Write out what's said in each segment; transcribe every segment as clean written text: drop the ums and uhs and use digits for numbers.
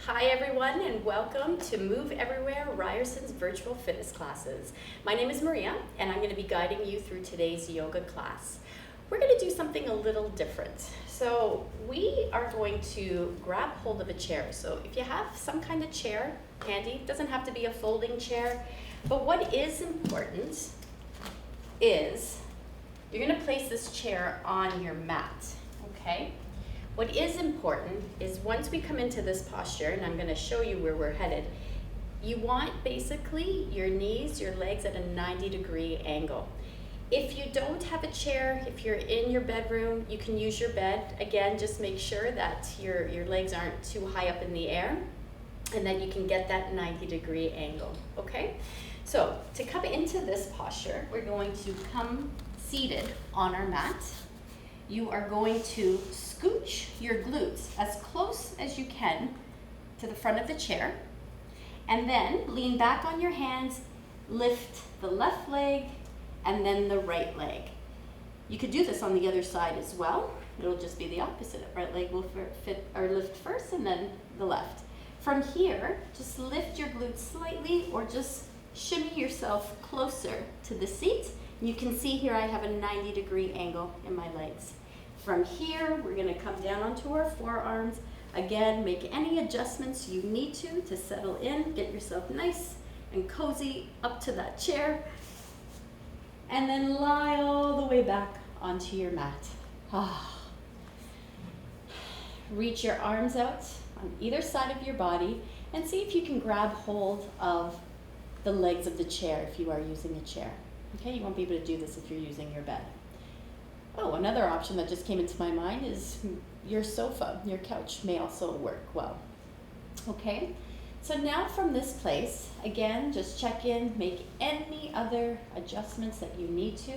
Hi everyone and welcome to Move Everywhere Ryerson's virtual fitness classes. My name is Maria and I'm going to be guiding you through today's yoga class. We're going to do something a little different. So we are going to grab hold of a chair. So if you have some kind of chair handy, it doesn't have to be a folding chair, but what is important is you're going to place this chair on your mat, okay? What is important is once we come into this posture, and I'm going to show you where we're headed, you want basically your knees, your legs at a 90-degree angle. If you don't have a chair, if you're in your bedroom, you can use your bed. Again, just make sure that your legs aren't too high up in the air, and then you can get that 90-degree angle, okay? So to come into this posture, we're going to come seated on our mat. You are going to scooch your glutes as close as you can to the front of the chair, and then lean back on your hands, lift the left leg and then the right leg. You could do this on the other side as well. It'll just be the opposite. Right leg will lift first and then the left. From here, just lift your glutes slightly or just shimmy yourself closer to the seat. You can see here I have a 90-degree angle in my legs. From here, we're going to come down onto our forearms. Again, make any adjustments you need to settle in. Get yourself nice and cozy up to that chair. And then lie all the way back onto your mat. Reach your arms out on either side of your body and see if you can grab hold of the legs of the chair if you are using a chair. Okay, you won't be able to do this if you're using your bed. Oh, another option that just came into my mind is your sofa, your couch may also work well. Okay, so now from this place, again, just check in, make any other adjustments that you need to,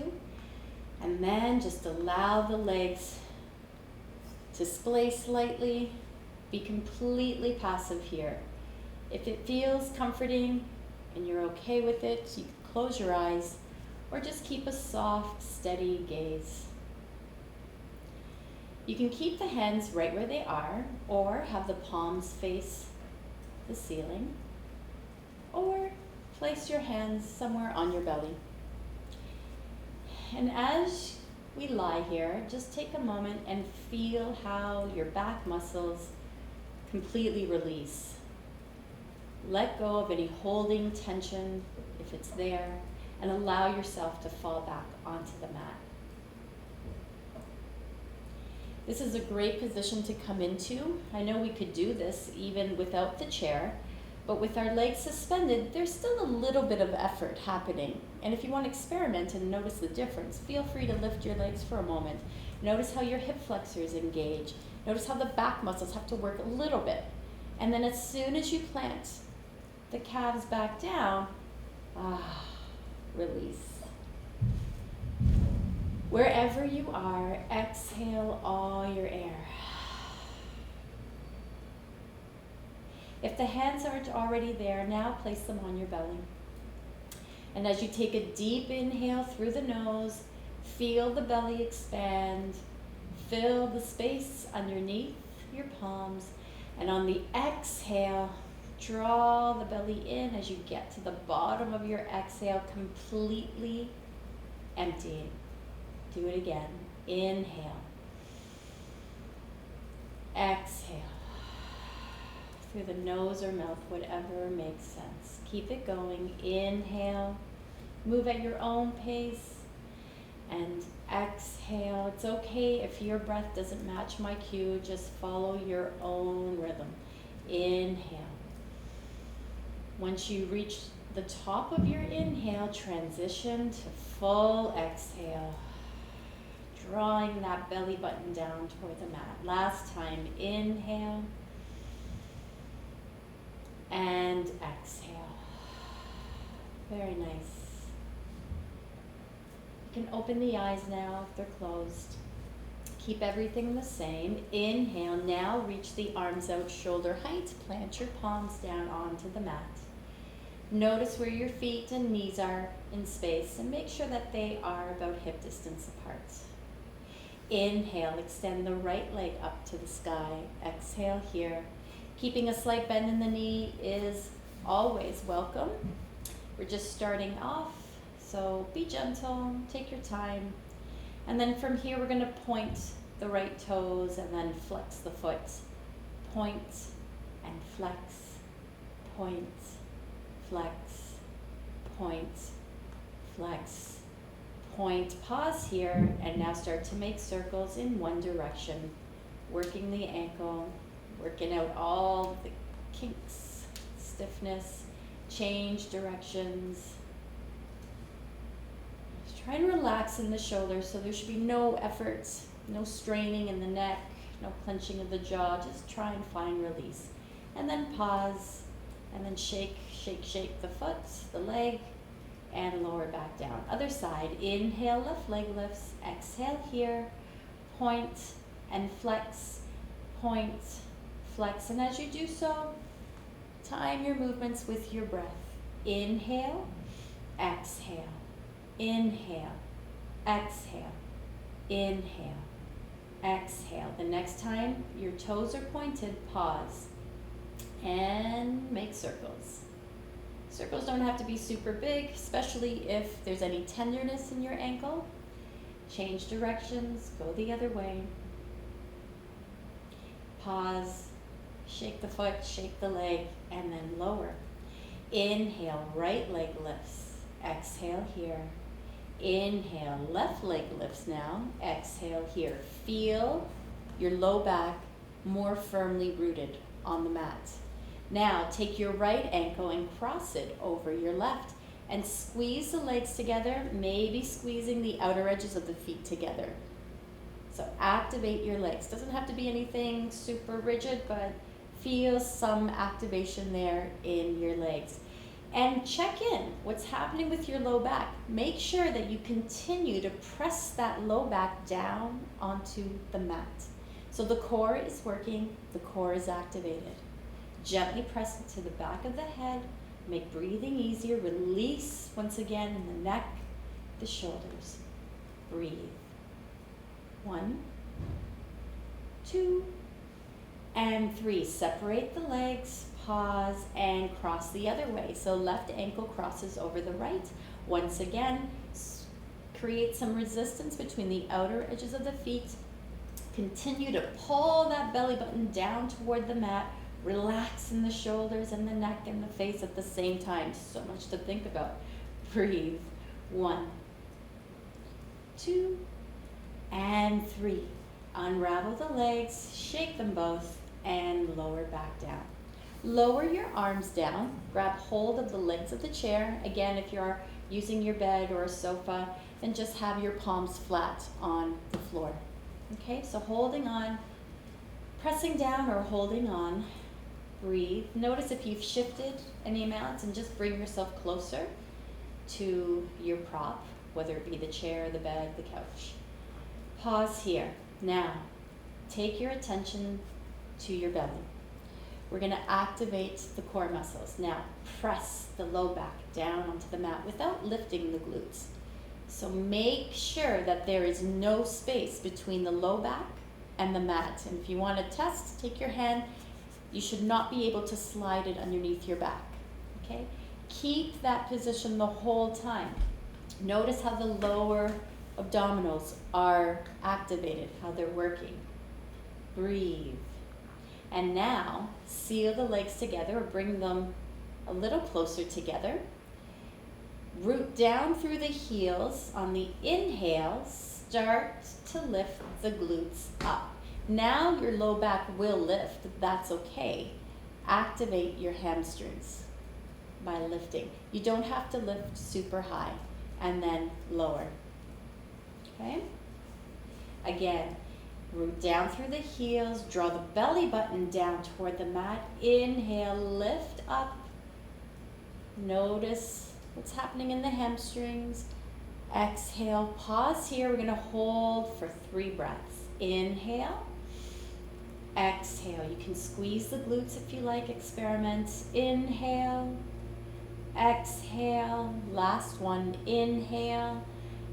and then just allow the legs to splay slightly, be completely passive here. If it feels comforting and you're okay with it, you can close your eyes or just keep a soft, steady gaze. You can keep the hands right where they are, or have the palms face the ceiling, or place your hands somewhere on your belly. And as we lie here, just take a moment and feel how your back muscles completely release. Let go of any holding tension if it's there, and allow yourself to fall back onto the mat. This is a great position to come into. I know we could do this even without the chair, but with our legs suspended, there's still a little bit of effort happening. And if you want to experiment and notice the difference, feel free to lift your legs for a moment. Notice how your hip flexors engage. Notice how the back muscles have to work a little bit. And then as soon as you plant the calves back down, release. Wherever you are, exhale all your air. If the hands aren't already there, now place them on your belly. And as you take a deep inhale through the nose, feel the belly expand, fill the space underneath your palms, and on the exhale, draw the belly in as you get to the bottom of your exhale, completely emptying. Do it again. Inhale. Exhale. Through the nose or mouth, whatever makes sense. Keep it going. Inhale. Move at your own pace. And exhale. It's okay if your breath doesn't match my cue. Just follow your own rhythm. Inhale. Once you reach the top of your inhale, transition to full exhale. Drawing that belly button down toward the mat. Last time, inhale and exhale. Very nice. You can open the eyes now if they're closed. Keep everything the same. Inhale, now reach the arms out shoulder height. Plant your palms down onto the mat. Notice where your feet and knees are in space and make sure that they are about hip distance apart. Inhale, extend the right leg up to the sky. Exhale here. Keeping a slight bend in the knee is always welcome. We're just starting off, so be gentle, take your time. And then from here, we're gonna point the right toes and then flex the foot. Point and flex, point, flex, point, flex, point. Pause here and now start to make circles in one direction, working the ankle, working out all the kinks, stiffness, change directions. Just try and relax in the shoulders, so there should be no effort, no straining in the neck, no clenching of the jaw. Just try and find release. And then pause, and then shake, shake, shake the foot, the leg, and lower back down. Other side, inhale, left leg lifts, exhale here, point and flex, point, flex. And as you do so, time your movements with your breath. Inhale, exhale, inhale, exhale, inhale, exhale. The next time your toes are pointed, pause and make circles. Circles don't have to be super big, especially if there's any tenderness in your ankle. Change directions, go the other way. Pause, shake the foot, shake the leg, and then lower. Inhale, right leg lifts. Exhale here. Inhale, left leg lifts now. Exhale here. Feel your low back more firmly rooted on the mat. Now take your right ankle and cross it over your left and squeeze the legs together, maybe squeezing the outer edges of the feet together. So activate your legs. Doesn't have to be anything super rigid, but feel some activation there in your legs. And check in what's happening with your low back. Make sure that you continue to press that low back down onto the mat. So the core is working, the core is activated. Gently press into the back of the head, make breathing easier, release once again in the neck, the shoulders. Breathe. 1, 2, and 3. Separate the legs, pause, and cross the other way. So left ankle crosses over the right. Once again, create some resistance between the outer edges of the feet. Continue to pull that belly button down toward the mat. Relax in the shoulders and the neck and the face at the same time. So much to think about. Breathe. 1, 2, and 3. Unravel the legs, shake them both, and lower back down. Lower your arms down. Grab hold of the legs of the chair. Again, if you're using your bed or a sofa, then just have your palms flat on the floor. Okay, so holding on, pressing down or holding on. Breathe. Notice if you've shifted any amounts and just bring yourself closer to your prop, whether it be the chair, the bed, the couch. Pause here. Now, take your attention to your belly. We're going to activate the core muscles. Now, press the low back down onto the mat without lifting the glutes. So make sure that there is no space between the low back and the mat. And if you want to test, take your hand. You should not be able to slide it underneath your back. Okay? Keep that position the whole time. Notice how the lower abdominals are activated, how they're working. Breathe. And now, seal the legs together or bring them a little closer together. Root down through the heels. On the inhale, start to lift the glutes up. Now your low back will lift. That's okay. Activate your hamstrings by lifting. You don't have to lift super high and then lower. Okay? Again, root down through the heels, draw the belly button down toward the mat. Inhale, lift up. Notice what's happening in the hamstrings. Exhale, pause here. We're going to hold for 3 breaths. Inhale. Exhale. You can squeeze the glutes if you like. Experiment. Inhale. Exhale. Last one. Inhale.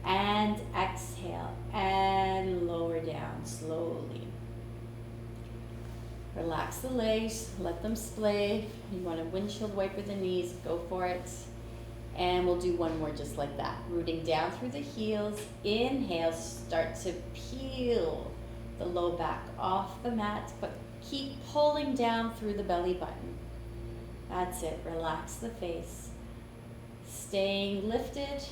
And exhale. And lower down slowly. Relax the legs, let them splay. You want to windshield wiper the knees, go for it. And we'll do one more just like that. Rooting down through the heels. Inhale, start to peel the low back off the mat, but keep pulling down through the belly button. That's it, relax the face. Staying lifted,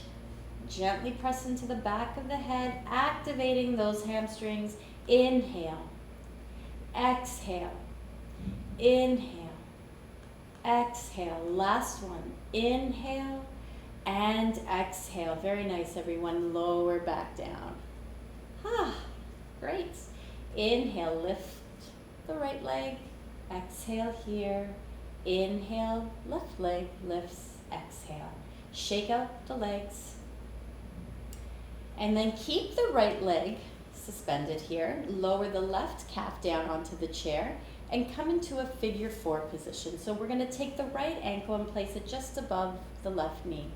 gently press into the back of the head, activating those hamstrings. Inhale, exhale, inhale, exhale. Last one, inhale and exhale. Very nice, everyone. Lower back down. Great. Inhale, lift the right leg. Exhale here. Inhale, left leg lifts. Exhale. Shake out the legs. And then keep the right leg suspended here. Lower the left calf down onto the chair and come into a figure 4 position. So we're going to take the right ankle and place it just above the left knee.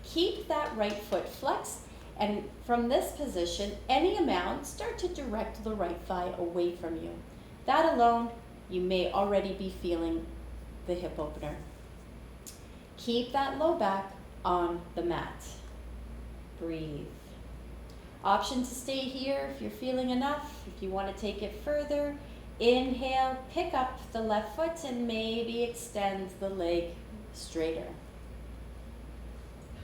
Keep that right foot flexed, and from this position, any amount, start to direct the right thigh away from you. That alone, you may already be feeling the hip opener. Keep that low back on the mat. Breathe. Option to stay here if you're feeling enough. If you want to take it further, inhale, pick up the left foot and maybe extend the leg straighter.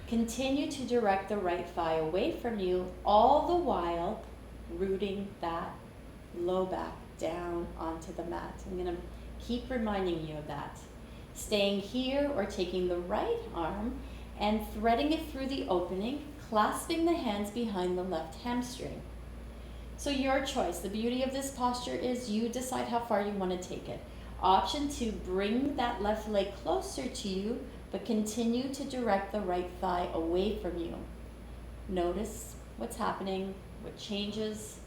Continue to direct the right thigh away from you, all the while rooting that low back down onto the mat. I'm going to keep reminding you of that. Staying here or taking the right arm and threading it through the opening, clasping the hands behind the left hamstring. So your choice. The beauty of this posture is you decide how far you want to take it. Option 2, bring that left leg closer to you, but continue to direct the right thigh away from you. Notice what's happening, what changes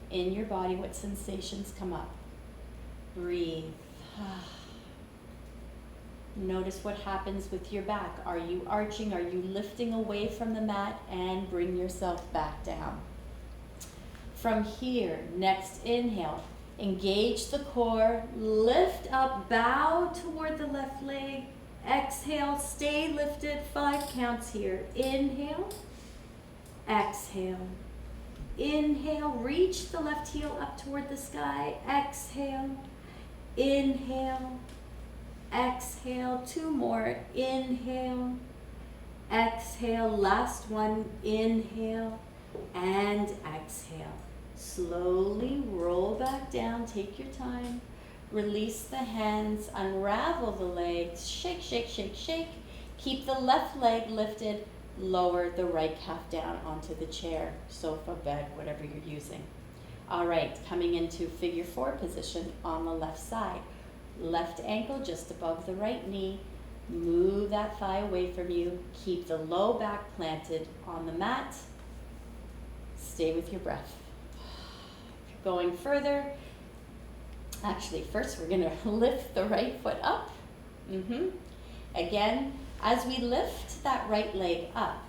in your body, what sensations come up. Breathe. Notice what happens with your back. Are you arching? Are you lifting away from the mat? And bring yourself back down. From here, next inhale, engage the core, lift up, bow toward the left leg. Exhale, stay lifted, 5 counts here. Inhale, exhale. Inhale, reach the left heel up toward the sky. Exhale, inhale, exhale. 2 more, inhale, exhale. Last one, inhale and exhale. Slowly roll back down, take your time. Release the hands, unravel the legs, shake, shake, shake, shake. Keep the left leg lifted, lower the right calf down onto the chair, sofa, bed, whatever you're using. All right, coming into figure 4 position on the left side. Left ankle just above the right knee. Move that thigh away from you. Keep the low back planted on the mat. Stay with your breath. Going further, actually, first we're going to lift the right foot up. Again, as we lift that right leg up,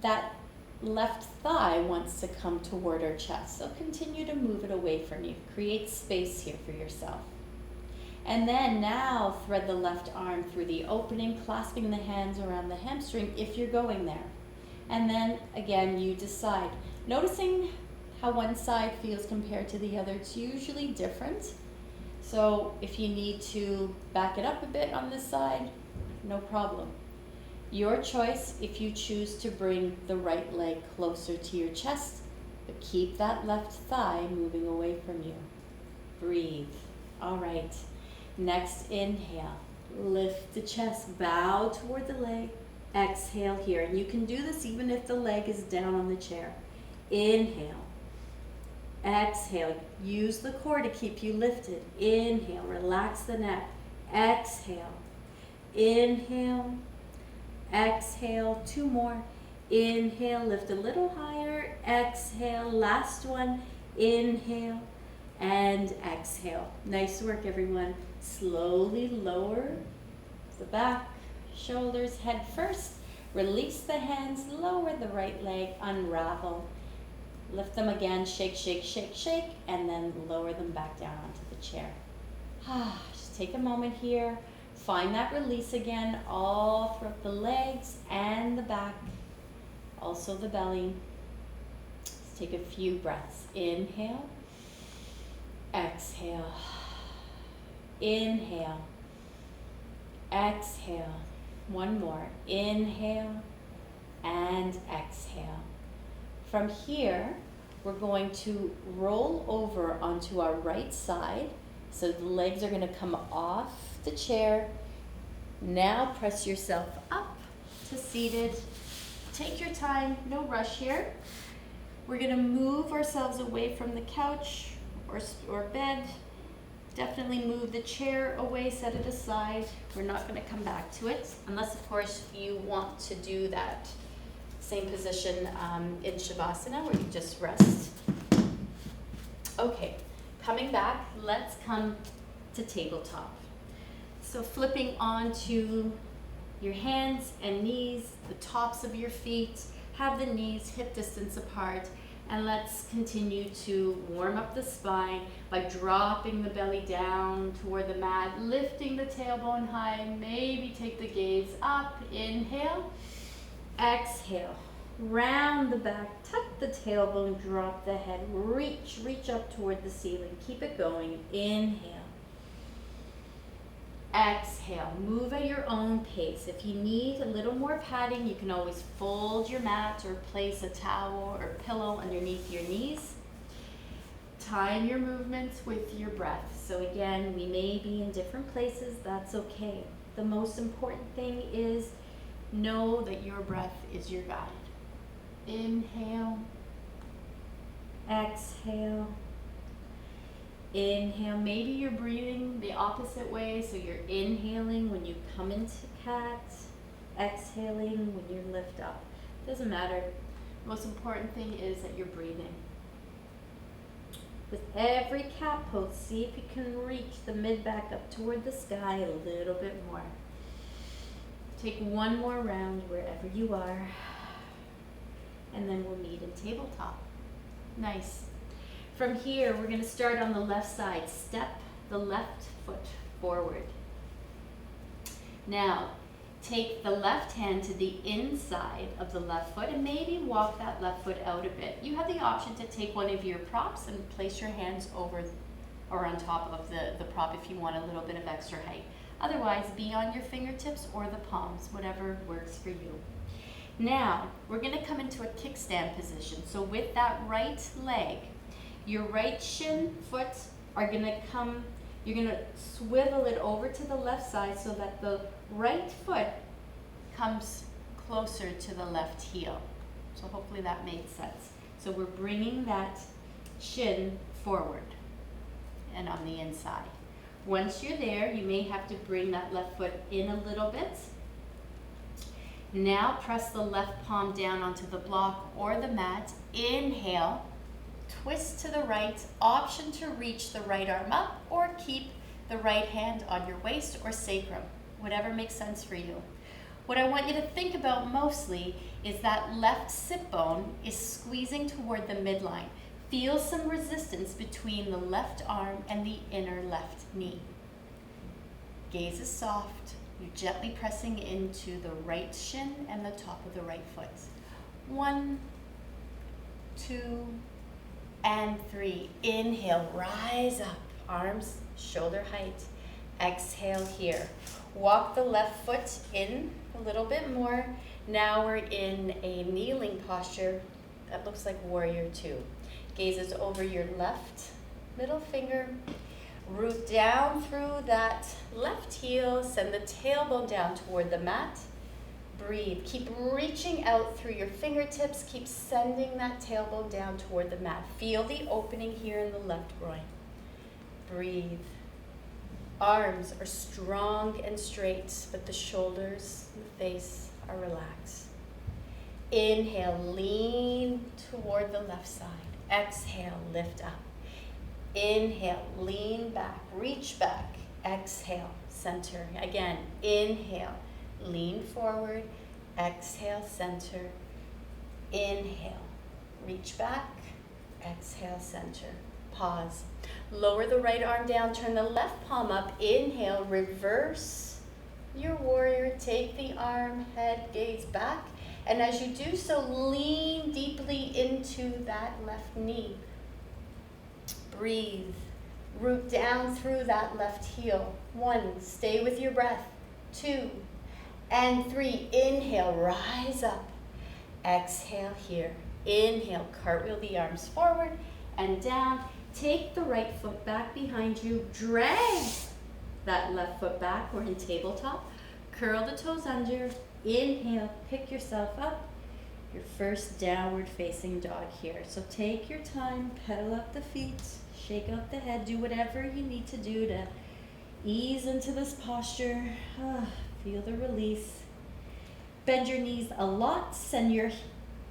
that left thigh wants to come toward our chest. So continue to move it away from you. Create space here for yourself. And then now thread the left arm through the opening, clasping the hands around the hamstring if you're going there. And then again, you decide. Noticing how one side feels compared to the other. It's usually different. So if you need to back it up a bit on this side, no problem. Your choice if you choose to bring the right leg closer to your chest, but keep that left thigh moving away from you. Breathe. All right. Next inhale. Lift the chest, bow toward the leg. Exhale here. And you can do this even if the leg is down on the chair. Inhale. Exhale. Use the core to keep you lifted. Inhale. Relax the neck. Exhale. Inhale. Exhale. 2 more. Inhale. Lift a little higher. Exhale. Last one. Inhale. And exhale. Nice work, everyone. Slowly lower the back, shoulders, head first. Release the hands. Lower the right leg. Unravel. Lift them again, shake, shake, shake, shake, and then lower them back down onto the chair. Just take a moment here. Find that release again all throughout the legs and the back, also the belly. Let's take a few breaths. Inhale, exhale, inhale, exhale. One more. Inhale and exhale. From here, we're going to roll over onto our right side. So the legs are going to come off the chair. Now press yourself up to seated. Take your time, no rush here. We're going to move ourselves away from the couch or bed. Definitely move the chair away, set it aside. We're not going to come back to it, unless of course you want to do that same position in Shavasana where you just rest. Okay, coming back, let's come to tabletop. So flipping onto your hands and knees, the tops of your feet, have the knees hip distance apart, and let's continue to warm up the spine by dropping the belly down toward the mat, lifting the tailbone high, maybe take the gaze up, inhale, exhale, round the back, tuck the tailbone, drop the head, reach up toward the ceiling, keep it going, inhale. Exhale, move at your own pace. If you need a little more padding, you can always fold your mat or place a towel or pillow underneath your knees. Time your movements with your breath. So again, we may be in different places, that's okay. The most important thing is know that your breath is your guide. Inhale, exhale. Inhale, maybe you're breathing the opposite way, so you're inhaling when you come into cat, exhaling when you lift up. Doesn't matter. The most important thing is that you're breathing. With every cat pose, see if you can reach the mid-back up toward the sky a little bit more. Take one more round wherever you are, and then we'll meet in tabletop. Nice. From here, we're going to start on the left side. Step the left foot forward. Now, take the left hand to the inside of the left foot and maybe walk that left foot out a bit. You have the option to take one of your props and place your hands over or on top of the prop if you want a little bit of extra height. Otherwise, be on your fingertips or the palms, whatever works for you. Now, we're going to come into a kickstand position. So with that right leg, your right shin foot are going to come, you're going to swivel it over to the left side so that the right foot comes closer to the left heel. So hopefully that made sense. So we're bringing that shin forward and on the inside. Once you're there, you may have to bring that left foot in a little bit. Now press the left palm down onto the block or the mat. Inhale. Twist to the right, option to reach the right arm up or keep the right hand on your waist or sacrum, whatever makes sense for you. What I want you to think about mostly is that left sit bone is squeezing toward the midline. Feel some resistance between the left arm and the inner left knee. Gaze is soft. You're gently pressing into the right shin and the top of the right foot. 1, 2, and 3. Inhale, rise up, arms shoulder height. Exhale here. Walk the left foot in a little bit more. Now we're in a kneeling posture that looks like warrior 2. Gaze is over your left middle finger. Root down through that left heel. Send the tailbone down toward the mat. Breathe. Keep reaching out through your fingertips. Keep sending that tailbone down toward the mat. Feel the opening here in the left groin. Breathe. Arms are strong and straight, but the shoulders and the face are relaxed. Inhale, lean toward the left side. Exhale, lift up. Inhale, lean back, reach back. Exhale, center. Again, inhale, lean forward. Exhale, center. Inhale, reach back. Exhale, center. pause. Lower the right arm down, turn the left palm up, inhale, reverse your warrior, take the arm, head, gaze back, and as you do so, lean deeply into that left knee. Breathe, root down through that left heel. 1, stay with your breath. 2, and 3, inhale, rise up. Exhale here. Inhale, cartwheel the arms forward and down. Take the right foot back behind you. Drag that left foot back. We're in tabletop. Curl the toes under. Inhale, pick yourself up. Your first downward facing dog here. So take your time, pedal up the feet, shake out the head, do whatever you need to do to ease into this posture. Feel the release. Bend your knees a lot, send your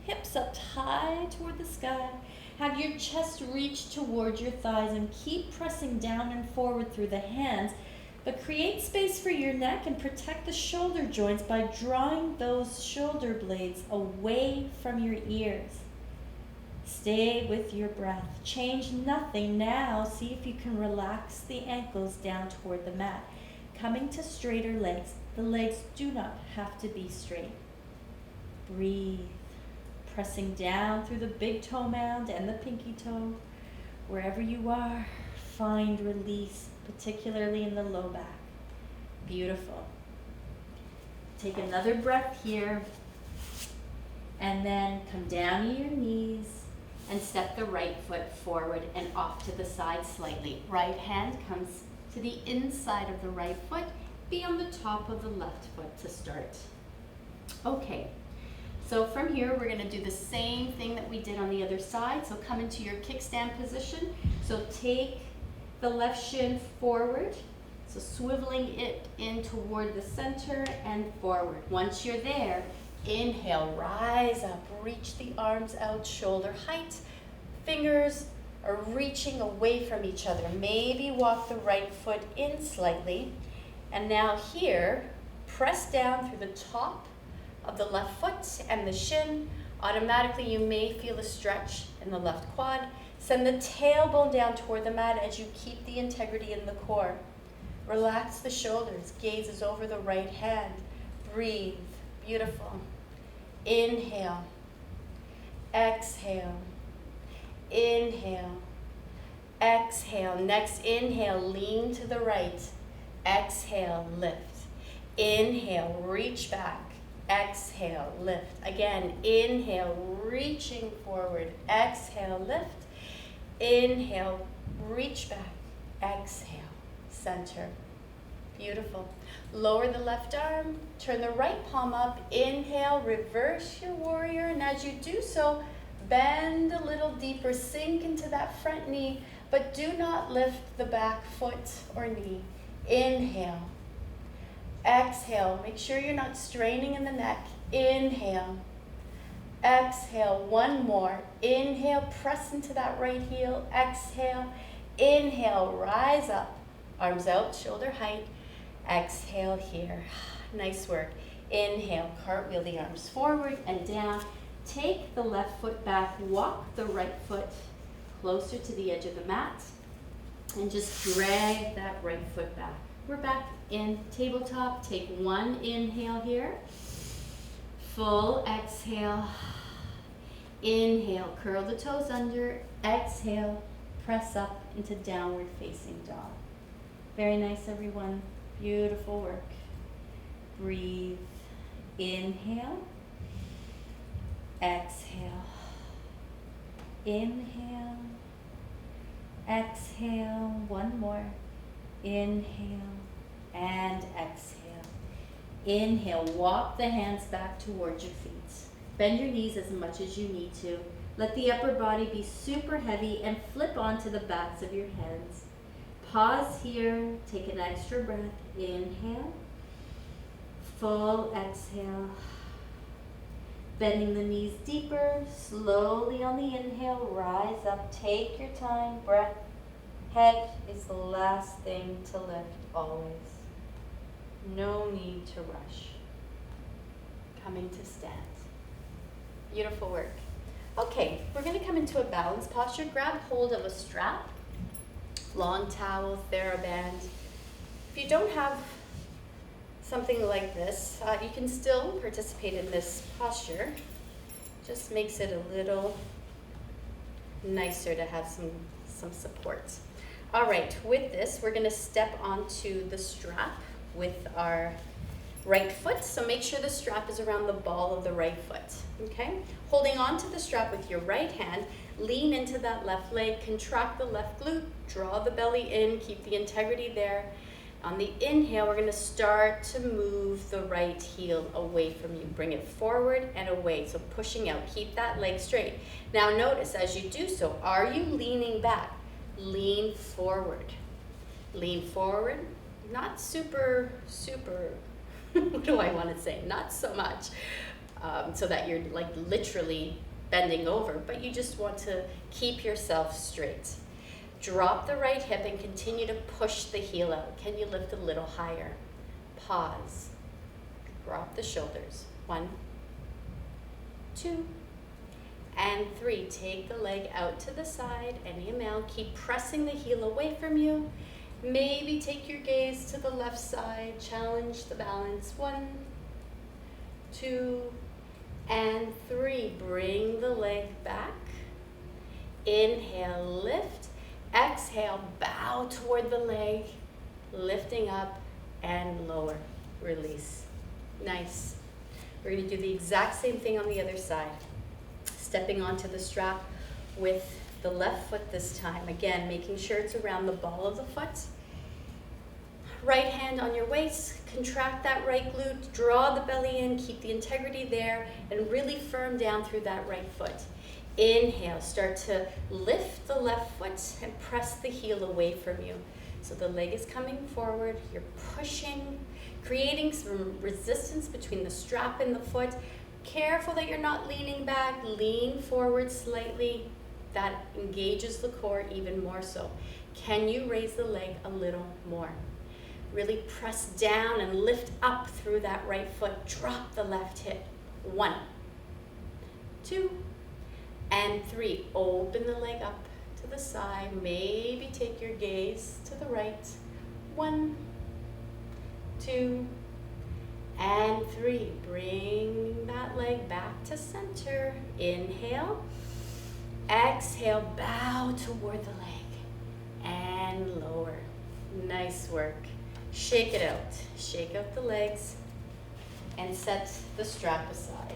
hips up high toward the sky. Have your chest reach towards your thighs and keep pressing down and forward through the hands, but create space for your neck and protect the shoulder joints by drawing those shoulder blades away from your ears. Stay with your breath. Change nothing now. See if you can relax the ankles down toward the mat. Coming to straighter legs. The legs do not have to be straight. Breathe. Pressing down through the big toe mound and the pinky toe. Wherever you are, find release, particularly in the low back. Beautiful. Take another breath here, and then come down to your knees and step the right foot forward and off to the side slightly. Right hand comes to the inside of the right foot. Be on the top of the left foot to start. Okay. So from here, we're going to do the same thing that we did on the other side. So come into your kickstand position. So take the left shin forward. So swiveling it in toward the center and forward. Once you're there, inhale, rise up, reach the arms out, shoulder height. Fingers are reaching away from each other. Maybe walk the right foot in slightly. And now here, press down through the top of the left foot and the shin. Automatically you may feel a stretch in the left quad. Send the tailbone down toward the mat as you keep the integrity in the core. Relax the shoulders, gazes over the right hand. Breathe, beautiful. Inhale, exhale, inhale, exhale. Next inhale, lean to the right. Exhale, lift. Inhale, reach back. Exhale, lift. Again, inhale, reaching forward. Exhale, lift. Inhale, reach back. Exhale, center. Beautiful. Lower the left arm, turn the right palm up. Inhale, reverse your warrior. And as you do so, bend a little deeper, sink into that front knee, but do not lift the back foot or knee. Inhale. Exhale, make sure you're not straining in the neck. Inhale. Exhale, one more. Inhale, press into that right heel. Exhale. Inhale, rise up. Arms out, shoulder height. Exhale here. Nice work. Inhale, cartwheel the arms forward and down. Take the left foot back. Walk the right foot closer to the edge of the mat. And just drag that right foot back. We're back in tabletop. Take one inhale here. Full exhale. Inhale, curl the toes under. Exhale, press up into downward facing dog. Very nice, everyone. Beautiful work. Breathe. Inhale. Exhale. Inhale. Exhale. One more. Inhale and exhale. Inhale, walk the hands back towards your feet. Bend your knees as much as you need to. Let the upper body be super heavy and flip onto the backs of your hands. Pause here, take an extra breath. Inhale, full exhale. Bending the knees deeper, slowly on the inhale, rise up, take your time, breath. Head is the last thing to lift, always. No need to rush. Coming to stand. Beautiful work. Okay, we're going to come into a balance posture. Grab hold of a strap long towel, TheraBand. If you don't have something like this, you can still participate in this posture. Just makes it a little nicer to have some support. All right, with this, we're gonna step onto the strap with our right foot. So make sure the strap is around the ball of the right foot, okay? Holding on to the strap with your right hand, lean into that left leg, contract the left glute, draw the belly in, keep the integrity there. On the inhale, we're gonna start to move the right heel away from you. Bring it forward and away, so pushing out. Keep that leg straight. Now notice, as you do so, are you leaning back? Lean forward. Lean forward, not super, what do I want to say? Not so much, so that you're like literally bending over, but you just want to keep yourself straight. Drop the right hip and continue to push the heel out. Can you lift a little higher? Pause. Drop the shoulders. 1, 2, and 3. Take the leg out to the side, any amount. Keep pressing the heel away from you. Maybe take your gaze to the left side. Challenge the balance. 1, 2, and 3. Bring the leg back. Inhale, lift. Exhale, bow toward the leg. Lifting up and lower. Release. Nice. We're going to do the exact same thing on the other side. Stepping onto the strap with the left foot this time. Again, making sure it's around the ball of the foot. Right hand on your waist, contract that right glute, draw the belly in, keep the integrity there, and really firm down through that right foot. Inhale, start to lift the left foot and press the heel away from you. So the leg is coming forward, you're pushing, creating some resistance between the strap and the foot. Careful that you're not leaning back, lean forward slightly. That engages the core even more so. Can you raise the leg a little more? Really press down and lift up through that right foot. Drop the left hip. 1, 2, and 3. Open the leg up to the side. Maybe take your gaze to the right. 1, 2, and 3. Bring that leg back to center. Inhale. Exhale, bow toward the leg. And lower. Nice work. Shake it out. Shake out the legs and set the strap aside.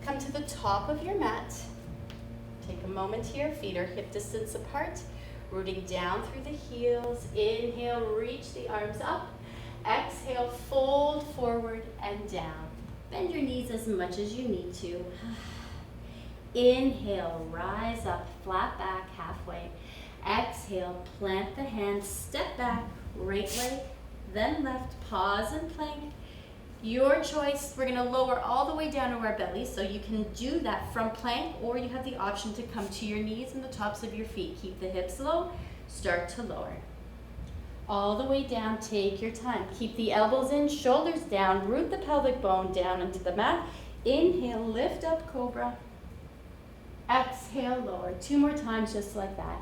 Come to the top of your mat. Take a moment here. Feet are hip distance apart. Rooting down through the heels. Inhale, reach the arms up. Exhale, fold forward and down. Bend your knees as much as you need to. Inhale, rise up, flat back, halfway. Exhale, plant the hands, step back, right leg, then left, pause and plank. Your choice. We're gonna lower all the way down to our belly, so you can do that from plank, or you have the option to come to your knees and the tops of your feet. Keep the hips low, start to lower. All the way down, take your time. Keep the elbows in, shoulders down, root the pelvic bone down into the mat. Inhale, lift up, cobra. Exhale, lower. 2 more times just like that.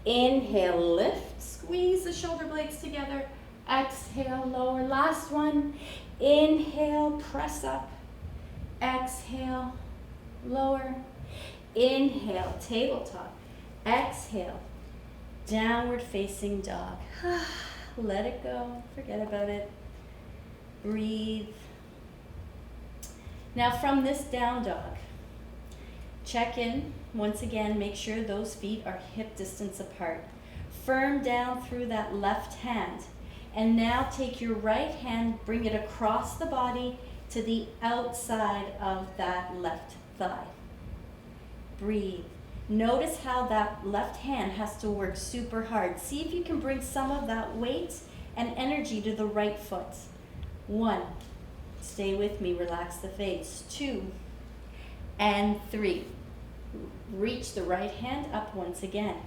Inhale, lift, squeeze the shoulder blades together. Exhale, lower. Last one. Inhale, press up. Exhale, lower. Inhale, tabletop. Exhale, downward facing dog. Let it go. Forget about it. Breathe. Now from this down dog, check in. Once again, make sure those feet are hip distance apart. Firm down through that left hand. And now take your right hand, bring it across the body to the outside of that left thigh. Breathe. Notice how that left hand has to work super hard. See if you can bring some of that weight and energy to the right foot. 1. Stay with me, relax the face. 2. And 3. Reach the right hand up once again.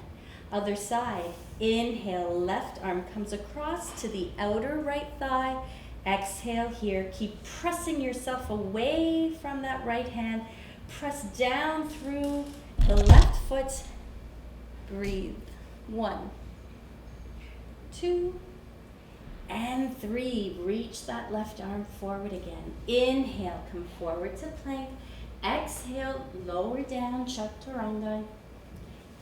Other side. Inhale, left arm comes across to the outer right thigh. Exhale here. Keep pressing yourself away from that right hand. Press down through the left foot. Breathe. 1, 2, and 3. Reach that left arm forward again. Inhale, come forward to plank. Exhale, lower down, chaturanga.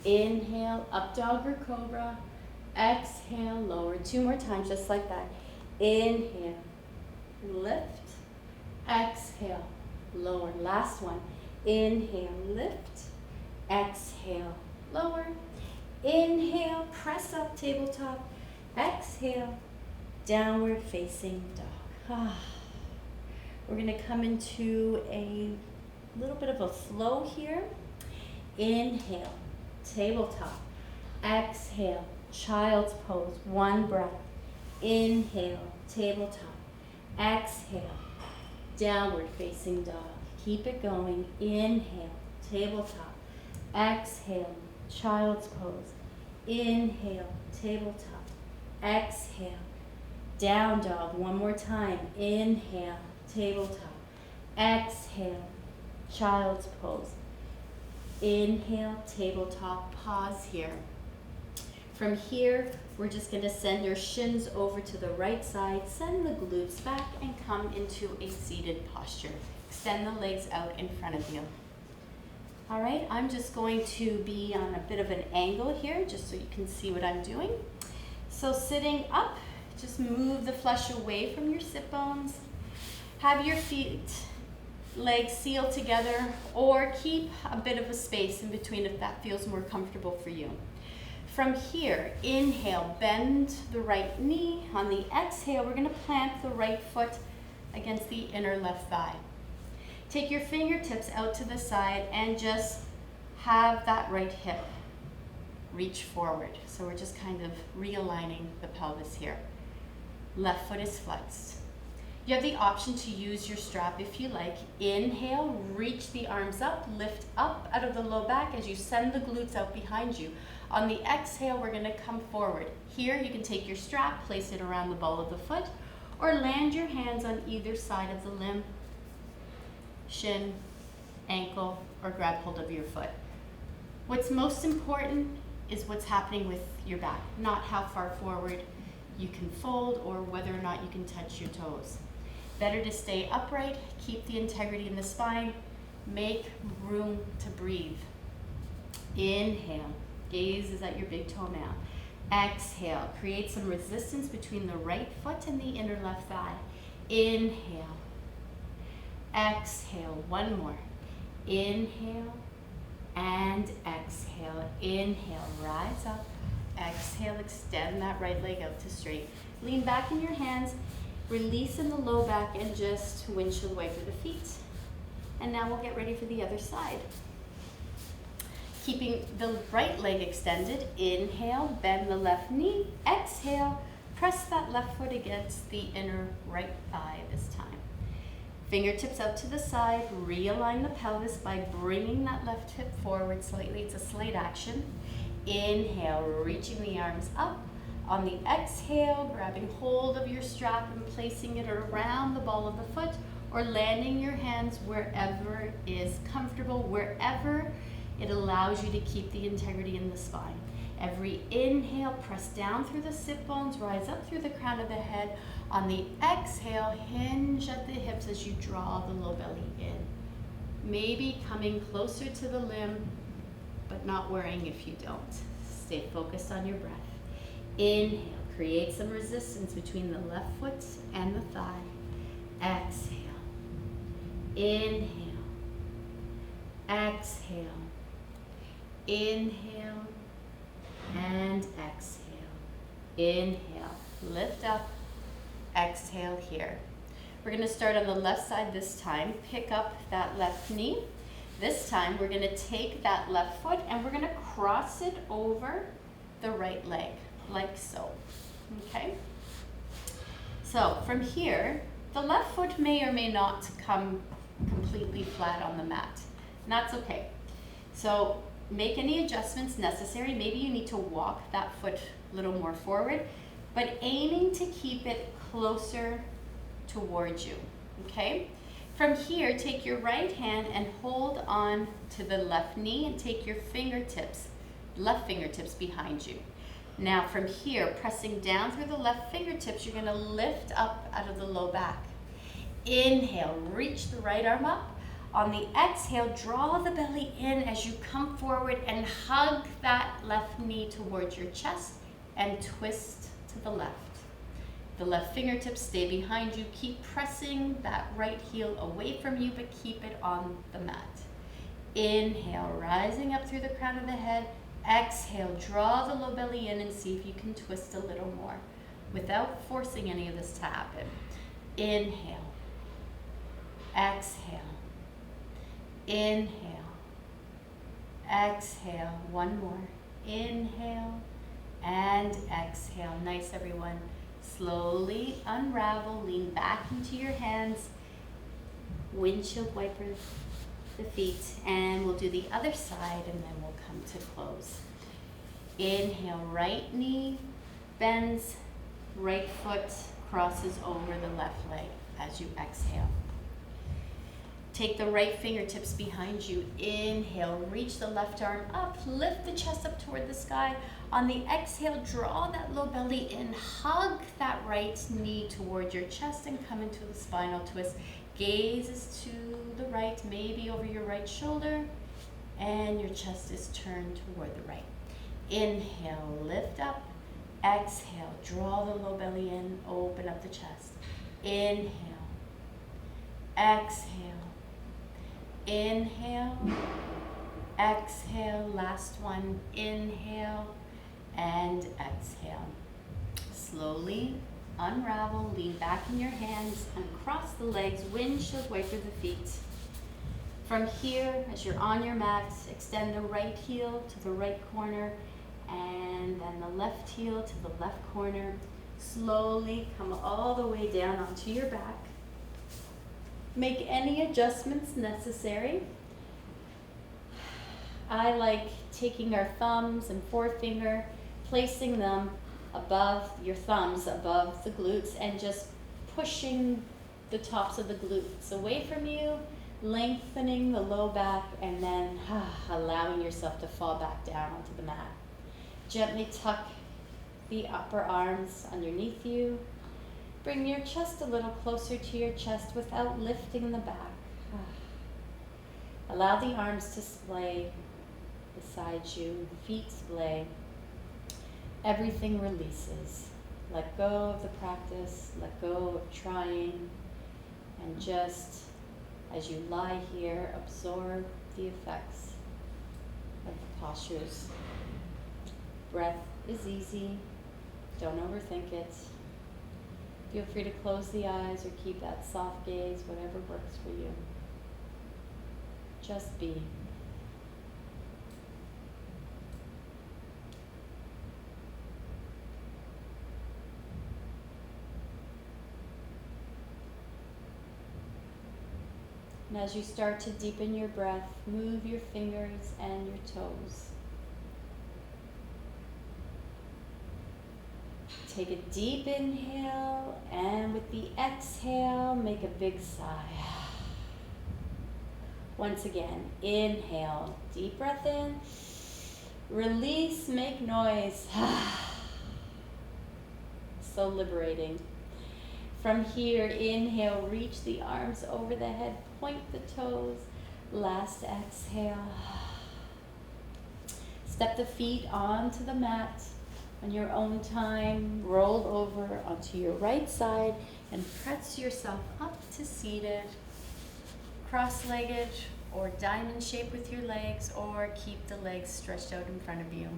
Inhale, up dog or cobra. Exhale, lower. 2 more times, just like that. Inhale, lift. Exhale, lower. Last one. Inhale, lift. Exhale, lower. Inhale, press up, tabletop. Exhale, downward facing dog. We're going to come into a little bit of a flow here. Inhale, tabletop. Exhale, child's pose. 1 breath. Inhale, tabletop. Exhale, downward facing dog. Keep it going. Inhale, tabletop. Exhale, child's pose. Inhale, tabletop. Exhale, down dog. 1 more time. Inhale, tabletop. Exhale, child's pose. Inhale, tabletop. Pause here. From here, we're just going to send your shins over to the right side, send the glutes back, and come into a seated posture. Extend the legs out in front of you. All right, I'm just going to be on a bit of an angle here, just so you can see what I'm doing. So sitting up, just move the flesh away from your sit bones. Have your feet, legs sealed together, or keep a bit of a space in between if that feels more comfortable for you. From here, inhale, bend the right knee. On the exhale, we're going to plant the right foot against the inner left thigh. Take your fingertips out to the side and just have that right hip reach forward. So we're just kind of realigning the pelvis here. Left foot is flexed. You have the option to use your strap if you like. Inhale, reach the arms up, lift up out of the low back as you send the glutes out behind you. On the exhale, we're going to come forward. Here, you can take your strap, place it around the ball of the foot, or land your hands on either side of the limb, shin, ankle, or grab hold of your foot. What's most important is what's happening with your back, not how far forward you can fold or whether or not you can touch your toes. Better to stay upright, keep the integrity in the spine, make room to breathe. Inhale, gaze is at your big toenail. Exhale, create some resistance between the right foot and the inner left thigh. Inhale, exhale, 1 more. Inhale and exhale. Inhale, rise up. Exhale, extend that right leg out to straight. Lean back in your hands, release in the low back, and just windshield wiper the feet. And now we'll get ready for the other side. Keeping the right leg extended, inhale, bend the left knee. Exhale, press that left foot against the inner right thigh this time. Fingertips out to the side, realign the pelvis by bringing that left hip forward slightly. It's a slight action. Inhale, reaching the arms up. On the exhale, grabbing hold of your strap and placing it around the ball of the foot, or landing your hands wherever is comfortable, wherever it allows you to keep the integrity in the spine. Every inhale, press down through the sit bones, rise up through the crown of the head. On the exhale, hinge at the hips as you draw the low belly in. Maybe coming closer to the limb, but not worrying if you don't. Stay focused on your breath. Inhale, create some resistance between the left foot and the thigh. Exhale. Inhale. Exhale. Inhale and exhale. Inhale, lift up, exhale here. We're going to start on the left side this time. Pick up that left knee. This time we're going to take that left foot and we're going to cross it over the right leg, like so. Okay? So from here, the left foot may or may not come completely flat on the mat. And that's okay. So make any adjustments necessary. Maybe you need to walk that foot a little more forward, but aiming to keep it closer towards you, okay? From here, take your right hand and hold on to the left knee and take your fingertips, left fingertips behind you. Now from here, pressing down through the left fingertips, you're gonna lift up out of the low back. Inhale, reach the right arm up. On the exhale, draw the belly in as you come forward and hug that left knee towards your chest and twist to the left. The left fingertips stay behind you. Keep pressing that right heel away from you, but keep it on the mat. Inhale, rising up through the crown of the head. Exhale, draw the low belly in and see if you can twist a little more without forcing any of this to happen. Inhale, exhale, inhale, exhale. One more. Inhale and exhale. Nice, everyone. Slowly unravel, lean back into your hands, windshield wipers the feet, and we'll do the other side and then we'll come to close. Inhale, right knee bends, right foot crosses over the left leg as you exhale. Take the right fingertips behind you. Inhale, reach the left arm up, lift the chest up toward the sky. On the exhale, draw that low belly in, hug that right knee toward your chest and come into the spinal twist. Gaze is to the right, maybe over your right shoulder, and your chest is turned toward the right. Inhale, lift up. Exhale, draw the low belly in, open up the chest. Inhale, exhale, inhale, exhale. Last one, inhale and exhale. Slowly unravel, lean back in your hands and cross the legs, windshield wiper the feet. From here, as you're on your mat, extend the right heel to the right corner and then the left heel to the left corner. Slowly come all the way down onto your back. Make any adjustments necessary. I like taking our thumbs and forefinger, placing them above your thumbs, above the glutes, and just pushing the tops of the glutes away from you, lengthening the low back, and then allowing yourself to fall back down onto the mat. Gently tuck the upper arms underneath you. Bring your chest a little closer to your chest without lifting the back. Allow the arms to splay beside you, feet splay. Everything releases. Let go of the practice, let go of trying, and just as you lie here, absorb the effects of the postures. Breath is easy. Don't overthink it. Feel free to close the eyes or keep that soft gaze, whatever works for you. Just be. And as you start to deepen your breath, move your fingers and your toes. Take a deep inhale, and with the exhale, make a big sigh. Once again, inhale, deep breath in, release, make noise. So liberating. From here, inhale, reach the arms over the head, point the toes. Last exhale. Step the feet onto the mat. On your own time, roll over onto your right side and press yourself up to seated, cross-legged or diamond shape with your legs, or keep the legs stretched out in front of you.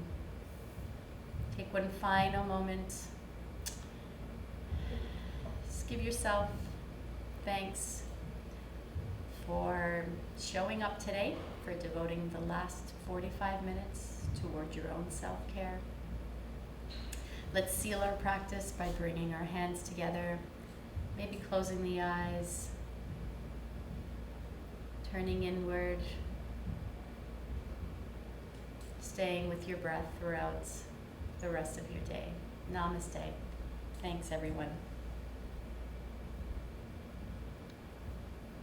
Take one final moment. Just give yourself thanks for showing up today, for devoting the last 45 minutes toward your own self-care. Let's seal our practice by bringing our hands together, maybe closing the eyes, turning inward, staying with your breath throughout the rest of your day. Namaste. Thanks, everyone.